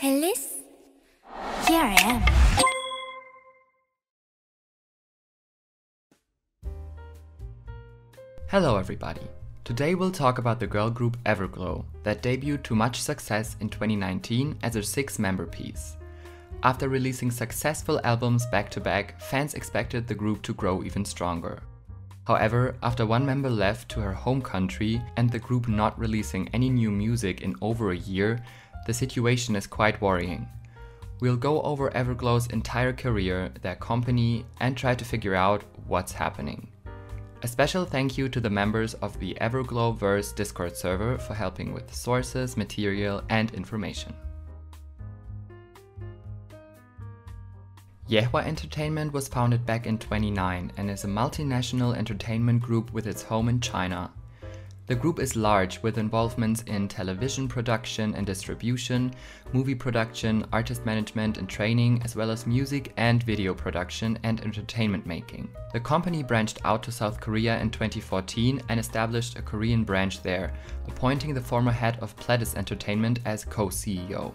Hey Liz, here I am. Hello everybody. Today we'll talk about the girl group EVERGLOW that debuted to much success in 2019 as a 6-member piece. After releasing successful albums back to back, fans expected the group to grow even stronger. However, after one member left to her home country and the group not releasing any new music in over a year, the situation is quite worrying. We'll go over EVERGLOW's entire career, their company, and try to figure out what's happening. A special thank you to the members of the EVERGLOWverse Discord server for helping with sources, material, and information. Yuehua Entertainment was founded back in 2009 and is a multinational entertainment group with its home in China. The group is large with involvements in television production and distribution, movie production, artist management and training, as well as music and video production and entertainment making. The company branched out to South Korea in 2014 and established a Korean branch there, appointing the former head of Pledis Entertainment as co-CEO.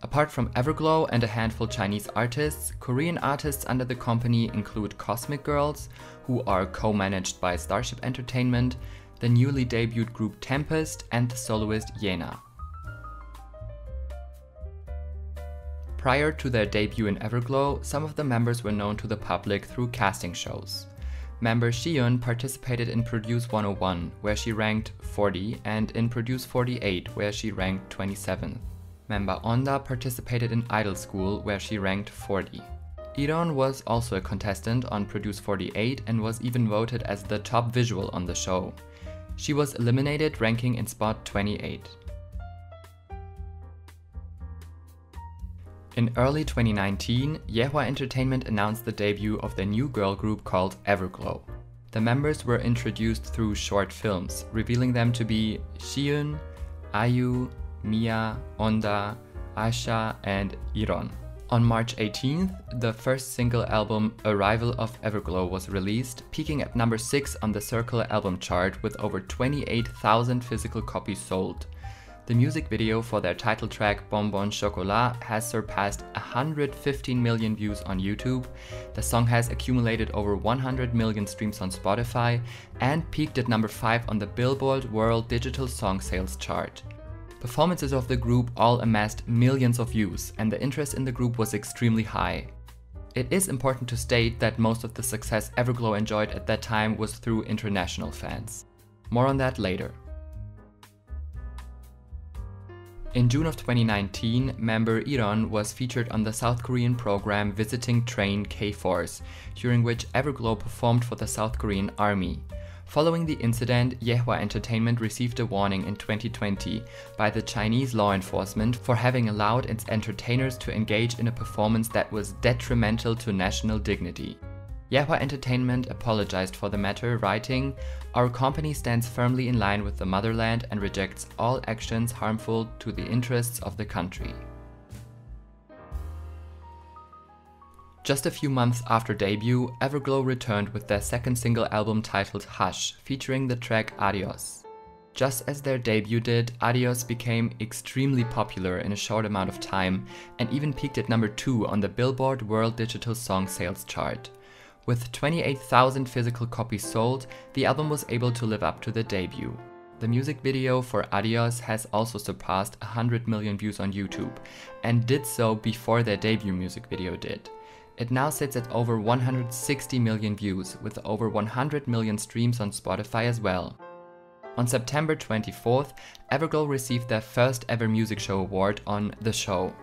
Apart from EVERGLOW and a handful Chinese artists, Korean artists under the company include Cosmic Girls, who are co-managed by Starship Entertainment, the newly debuted group Tempest, and the soloist Yena. Prior to their debut in EVERGLOW, some of the members were known to the public through casting shows. Member Yiren participated in Produce 101, where she ranked 40, and in Produce 48, where she ranked 27th. Member Onda participated in Idol School, where she ranked 40. Yiren was also a contestant on Produce 48 and was even voted as the top visual on the show. She was eliminated, ranking in spot 28. In early 2019, Yuehua Entertainment announced the debut of their new girl group called EVERGLOW. The members were introduced through short films, revealing them to be Xiun, Ayu, Mia, Onda, Aisha, and Yiren. On March 18th, the first single album Arrival of EVERGLOW was released, peaking at number 6 on the Circle album chart with over 28,000 physical copies sold. The music video for their title track Bonbonchocolat has surpassed 115 million views on YouTube. The song has accumulated over 100 million streams on Spotify and peaked at number 5 on the Billboard World Digital Song Sales chart. Performances of the group all amassed millions of views, and the interest in the group was extremely high. It is important to state that most of the success EVERGLOW enjoyed at that time was through international fans. More on that later. In June of 2019, member Yiren was featured on the South Korean program Visiting Train K-Force, during which EVERGLOW performed for the South Korean army. Following the incident, Yuehua Entertainment received a warning in 2020 by the Chinese law enforcement for having allowed its entertainers to engage in a performance that was detrimental to national dignity. Yuehua Entertainment apologized for the matter, writing, "Our company stands firmly in line with the motherland and rejects all actions harmful to the interests of the country." Just a few months after debut, EVERGLOW returned with their second single album titled Hush, featuring the track Adios. Just as their debut did, Adios became extremely popular in a short amount of time and even peaked at number 2 on the Billboard World Digital Song Sales chart. With 28,000 physical copies sold, the album was able to live up to the debut. The music video for Adios has also surpassed 100 million views on YouTube, and did so before their debut music video did. It now sits at over 160 million views, with over 100 million streams on Spotify as well. On September 24th, EVERGLOW received their first ever music show award on The Show.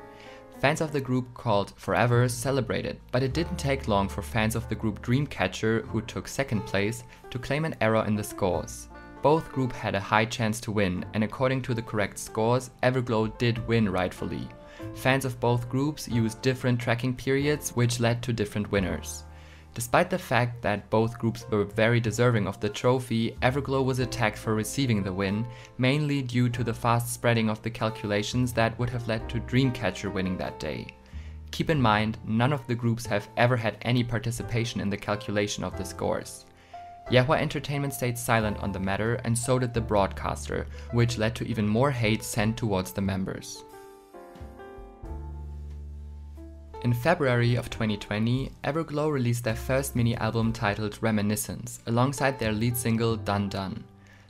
Fans of the group called Forever celebrated, but it didn't take long for fans of the group Dreamcatcher, who took second place, to claim an error in the scores. Both groups had a high chance to win, and according to the correct scores, EVERGLOW did win rightfully. Fans of both groups used different tracking periods, which led to different winners. Despite the fact that both groups were very deserving of the trophy, EVERGLOW was attacked for receiving the win, mainly due to the fast spreading of the calculations that would have led to Dreamcatcher winning that day. Keep in mind, none of the groups have ever had any participation in the calculation of the scores. Yuehua Entertainment stayed silent on the matter, and so did the broadcaster, which led to even more hate sent towards the members. In February of 2020, EVERGLOW released their first mini-album titled Reminiscence, alongside their lead single Dun Dun.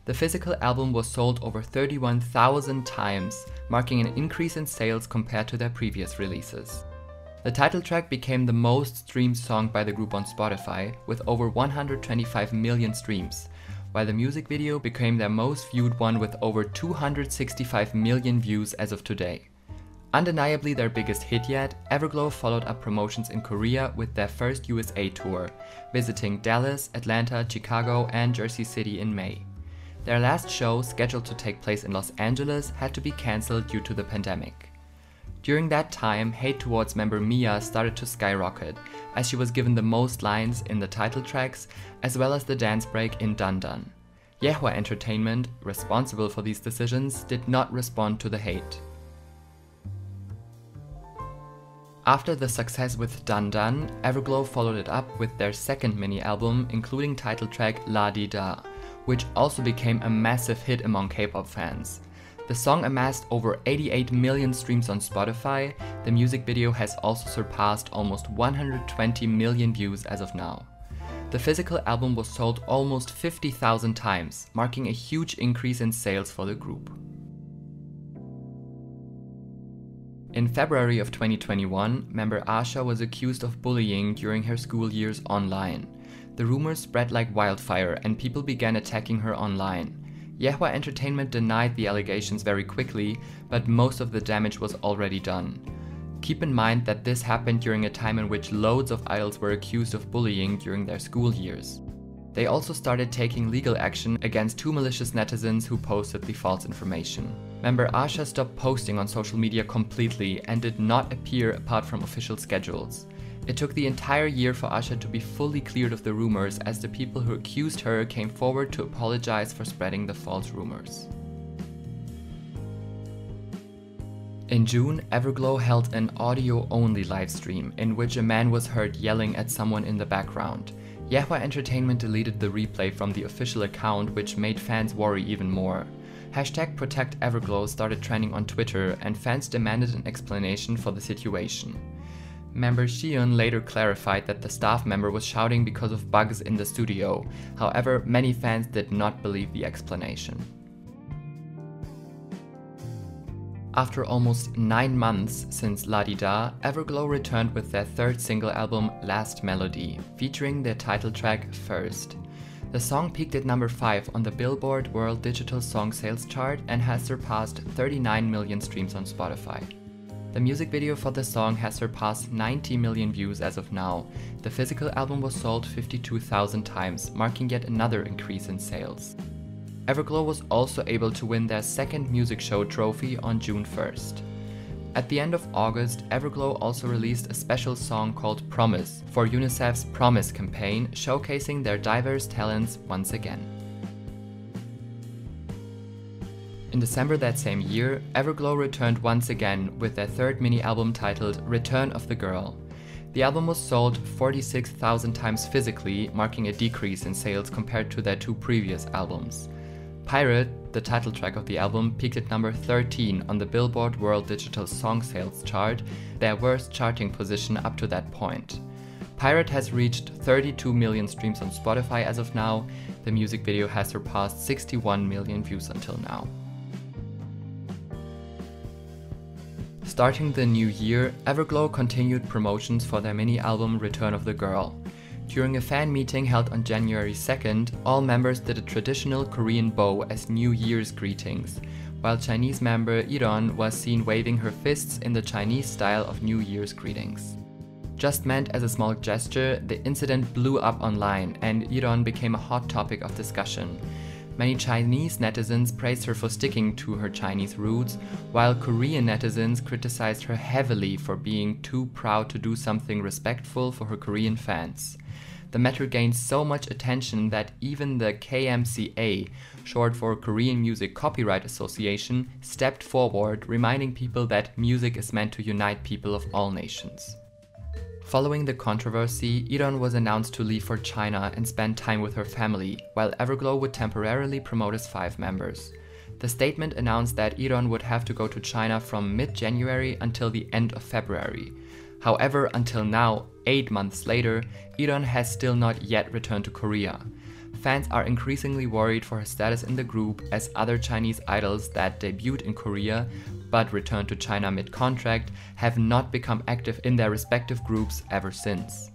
The physical album was sold over 31,000 times, marking an increase in sales compared to their previous releases. The title track became the most streamed song by the group on Spotify, with over 125 million streams, while the music video became their most viewed one with over 265 million views as of today. Undeniably their biggest hit yet, EVERGLOW followed up promotions in Korea with their first USA tour, visiting Dallas, Atlanta, Chicago and Jersey City in May. Their last show, scheduled to take place in Los Angeles, had to be cancelled due to the pandemic. During that time, hate towards member Mia started to skyrocket, as she was given the most lines in the title tracks, as well as the dance break in Dun Dun. Yuehua Entertainment, responsible for these decisions, did not respond to the hate. After the success with Dun Dun, EVERGLOW followed it up with their second mini-album, including title track Ladida, which also became a massive hit among K-pop fans. The song amassed over 88 million streams on Spotify. The music video has also surpassed almost 120 million views as of now. The physical album was sold almost 50,000 times, marking a huge increase in sales for the group. In February of 2021, member Aisha was accused of bullying during her school years online. The rumors spread like wildfire and people began attacking her online. Yuehua Entertainment denied the allegations very quickly, but most of the damage was already done. Keep in mind that this happened during a time in which loads of idols were accused of bullying during their school years. They also started taking legal action against two malicious netizens who posted the false information. Member Aisha stopped posting on social media completely and did not appear apart from official schedules. It took the entire year for Aisha to be fully cleared of the rumors, as the people who accused her came forward to apologize for spreading the false rumors. In June, EVERGLOW held an audio-only livestream in which a man was heard yelling at someone in the background. Yuehua Entertainment deleted the replay from the official account, which made fans worry even more. #ProtectEverglow started trending on Twitter and fans demanded an explanation for the situation. Member Yiren later clarified that the staff member was shouting because of bugs in the studio. However, many fans did not believe the explanation. After almost 9 months since Ladida, EVERGLOW returned with their third single album Last Melody, featuring their title track First. The song peaked at number 5 on the Billboard World Digital Song Sales chart and has surpassed 39 million streams on Spotify. The music video for the song has surpassed 90 million views as of now. The physical album was sold 52,000 times, marking yet another increase in sales. EVERGLOW was also able to win their second music show trophy on June 1st. At the end of August, EVERGLOW also released a special song called Promise for UNICEF's Promise campaign, showcasing their diverse talents once again. In December that same year, EVERGLOW returned once again with their third mini-album titled Return of the Girl. The album was sold 46,000 times physically, marking a decrease in sales compared to their two previous albums. Pirate, the title track of the album, peaked at number 13 on the Billboard World Digital Song Sales chart, their worst charting position up to that point. Pirate has reached 32 million streams on Spotify as of now. The music video has surpassed 61 million views until now. Starting the new year, EVERGLOW continued promotions for their mini-album Return of the Girl. During a fan meeting held on January 2nd, all members did a traditional Korean bow as New Year's greetings, while Chinese member Yiren was seen waving her fists in the Chinese style of New Year's greetings. Just meant as a small gesture, the incident blew up online and Yiren became a hot topic of discussion. Many Chinese netizens praised her for sticking to her Chinese roots, while Korean netizens criticized her heavily for being too proud to do something respectful for her Korean fans. The matter gained so much attention that even the KMCA, short for Korean Music Copyright Association, stepped forward, reminding people that music is meant to unite people of all nations. Following the controversy, Yiren was announced to leave for China and spend time with her family, while EVERGLOW would temporarily promote as 5 members. The statement announced that Yiren would have to go to China from mid-January until the end of February. However, until now, 8 months later, Yiren has still not yet returned to Korea. Fans are increasingly worried for her status in the group, as other Chinese idols that debuted in Korea but returned to China mid-contract have not become active in their respective groups ever since.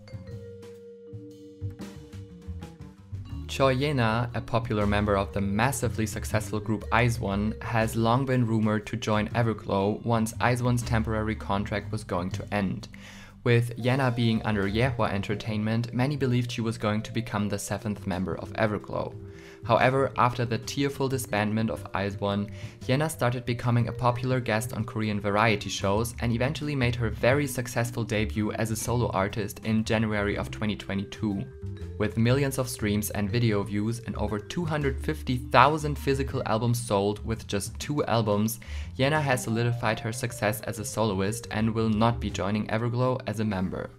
Yena, a popular member of the massively successful group IZ*ONE, has long been rumored to join EVERGLOW once IZ*ONE's temporary contract was going to end. With Yena being under Yuehua Entertainment, many believed she was going to become the 7th member of EVERGLOW. However, after the tearful disbandment of IZ*ONE, Yena started becoming a popular guest on Korean variety shows and eventually made her very successful debut as a solo artist in January of 2022. With millions of streams and video views and over 250,000 physical albums sold with just 2 albums, Yena has solidified her success as a soloist and will not be joining EVERGLOW as a member.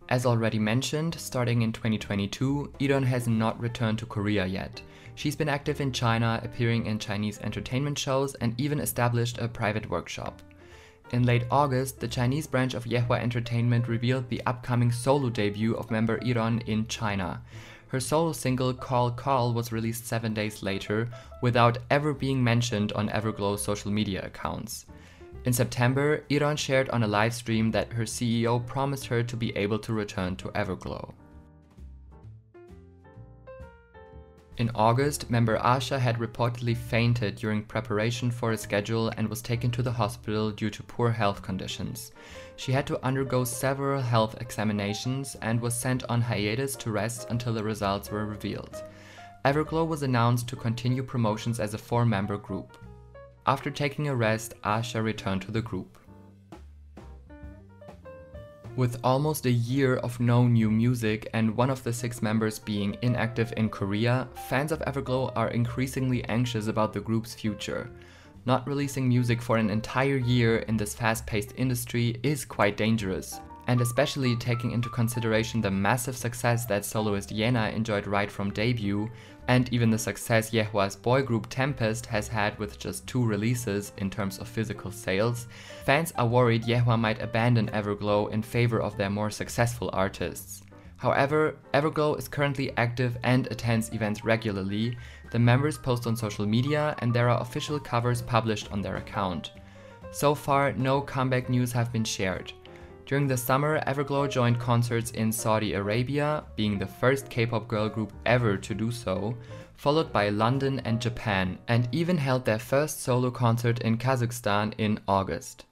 As already mentioned, starting in 2022, Yiren has not returned to Korea yet. She's been active in China, appearing in Chinese entertainment shows and even established a private workshop. In late August, the Chinese branch of Yuehua Entertainment revealed the upcoming solo debut of member Yiren in China. Her solo single Call Call was released 7 days later, without ever being mentioned on EVERGLOW's social media accounts. In September, Yiren shared on a live stream that her CEO promised her to be able to return to EVERGLOW. In August, member Aisha had reportedly fainted during preparation for a schedule and was taken to the hospital due to poor health conditions. She had to undergo several health examinations and was sent on hiatus to rest until the results were revealed. EVERGLOW was announced to continue promotions as a 4-member group. After taking a rest, Aisha returned to the group. With almost a year of no new music and one of the 6 members being inactive in Korea, fans of EVERGLOW are increasingly anxious about the group's future. Not releasing music for an entire year in this fast-paced industry is quite dangerous, and especially taking into consideration the massive success that soloist Yena enjoyed right from debut, and even the success Yuehua's boy group Tempest has had with just 2 releases in terms of physical sales, fans are worried Yuehua might abandon EVERGLOW in favor of their more successful artists. However, EVERGLOW is currently active and attends events regularly. The members post on social media and there are official covers published on their account. So far, no comeback news have been shared. During the summer, EVERGLOW joined concerts in Saudi Arabia, being the first K-pop girl group ever to do so, followed by London and Japan, and even held their first solo concert in Kazakhstan in August.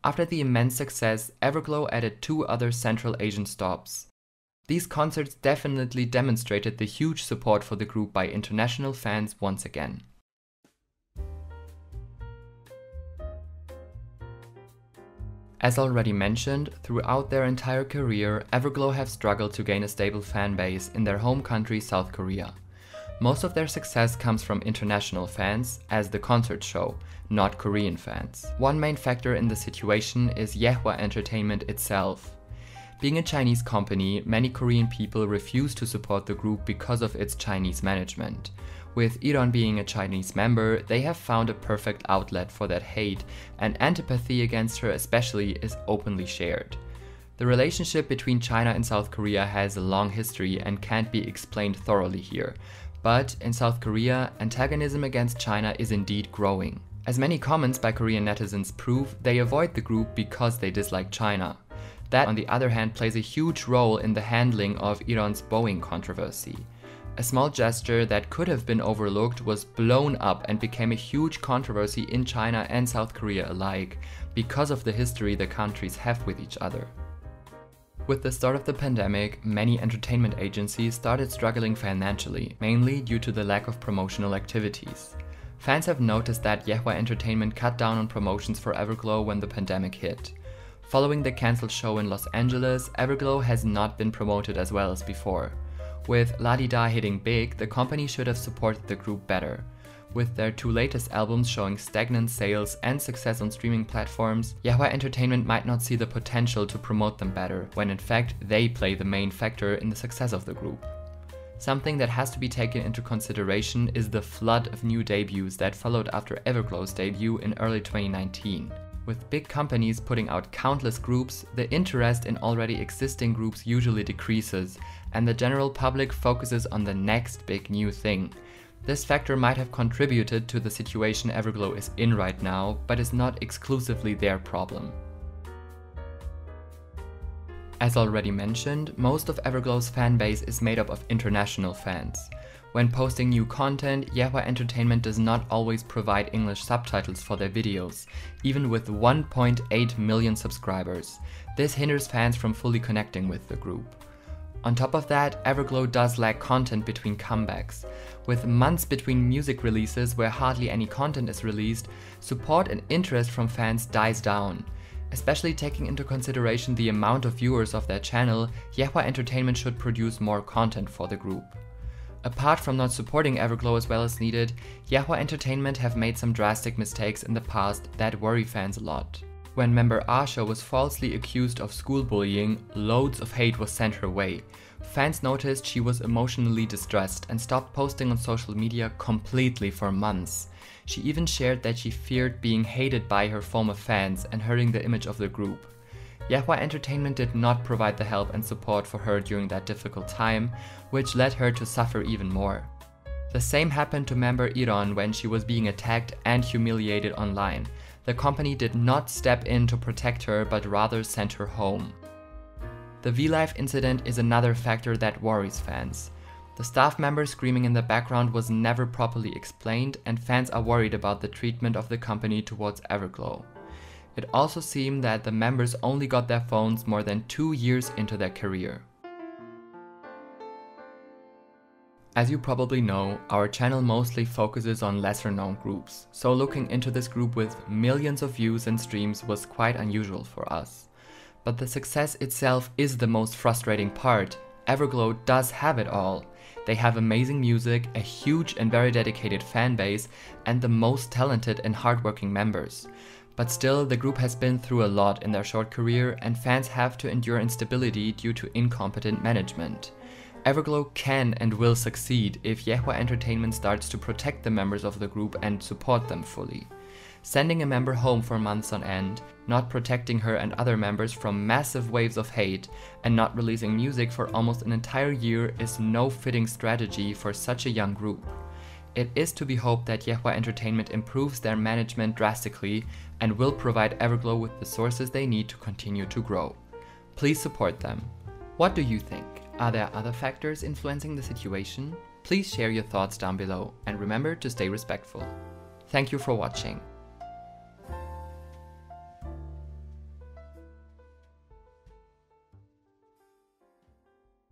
After the immense success, EVERGLOW added 2 other Central Asian stops. These concerts definitely demonstrated the huge support for the group by international fans once again. As already mentioned, throughout their entire career, EVERGLOW have struggled to gain a stable fan base in their home country South Korea. Most of their success comes from international fans, as the concert show, not Korean fans. One main factor in the situation is Yuehua Entertainment itself. Being a Chinese company, many Korean people refuse to support the group because of its Chinese management. With Yiren being a Chinese member, they have found a perfect outlet for that hate, and antipathy against her especially is openly shared. The relationship between China and South Korea has a long history and can't be explained thoroughly here. But in South Korea, antagonism against China is indeed growing. As many comments by Korean netizens prove, they avoid the group because they dislike China. That, on the other hand, plays a huge role in the handling of Yiren's Boeing controversy. A small gesture that could have been overlooked was blown up and became a huge controversy in China and South Korea alike, because of the history the countries have with each other. With the start of the pandemic, many entertainment agencies started struggling financially, mainly due to the lack of promotional activities. Fans have noticed that Yuehua Entertainment cut down on promotions for EVERGLOW when the pandemic hit. Following the cancelled show in Los Angeles, EVERGLOW has not been promoted as well as before. With Ladida hitting big, the company should have supported the group better. With their 2 latest albums showing stagnant sales and success on streaming platforms, Yuehua Entertainment might not see the potential to promote them better, when in fact they play the main factor in the success of the group. Something that has to be taken into consideration is the flood of new debuts that followed after EVERGLOW's debut in early 2019. With big companies putting out countless groups, the interest in already existing groups usually decreases, and the general public focuses on the next big new thing. This factor might have contributed to the situation EVERGLOW is in right now, but is not exclusively their problem. As already mentioned, most of EVERGLOW's fanbase is made up of international fans. When posting new content, Yuehua Entertainment does not always provide English subtitles for their videos, even with 1.8 million subscribers. This hinders fans from fully connecting with the group. On top of that, EVERGLOW does lack content between comebacks. With months between music releases where hardly any content is released, support and interest from fans dies down. Especially taking into consideration the amount of viewers of their channel, Yuehua Entertainment should produce more content for the group. Apart from not supporting EVERGLOW as well as needed, Yuehua Entertainment have made some drastic mistakes in the past that worry fans a lot. When member Aisha was falsely accused of school bullying, loads of hate was sent her way. Fans noticed she was emotionally distressed and stopped posting on social media completely for months. She even shared that she feared being hated by her former fans and hurting the image of the group. Yuehua Entertainment did not provide the help and support for her during that difficult time, which led her to suffer even more. The same happened to member Yiren when she was being attacked and humiliated online. The company did not step in to protect her but rather sent her home. The V-Live incident is another factor that worries fans. The staff member screaming in the background was never properly explained, and fans are worried about the treatment of the company towards EVERGLOW. It also seemed that the members only got their phones more than 2 years into their career. As you probably know, our channel mostly focuses on lesser known groups, so looking into this group with millions of views and streams was quite unusual for us. But the success itself is the most frustrating part. EVERGLOW does have it all. They have amazing music, a huge and very dedicated fan base, and the most talented and hardworking members. But still, the group has been through a lot in their short career, and fans have to endure instability due to incompetent management. EVERGLOW can and will succeed if Yuehua Entertainment starts to protect the members of the group and support them fully. Sending a member home for months on end, not protecting her and other members from massive waves of hate, and not releasing music for almost an entire year is no fitting strategy for such a young group. It is to be hoped that Yuehua Entertainment improves their management drastically and will provide EVERGLOW with the sources they need to continue to grow. Please support them. What do you think? Are there other factors influencing the situation? Please share your thoughts down below and remember to stay respectful. Thank you for watching.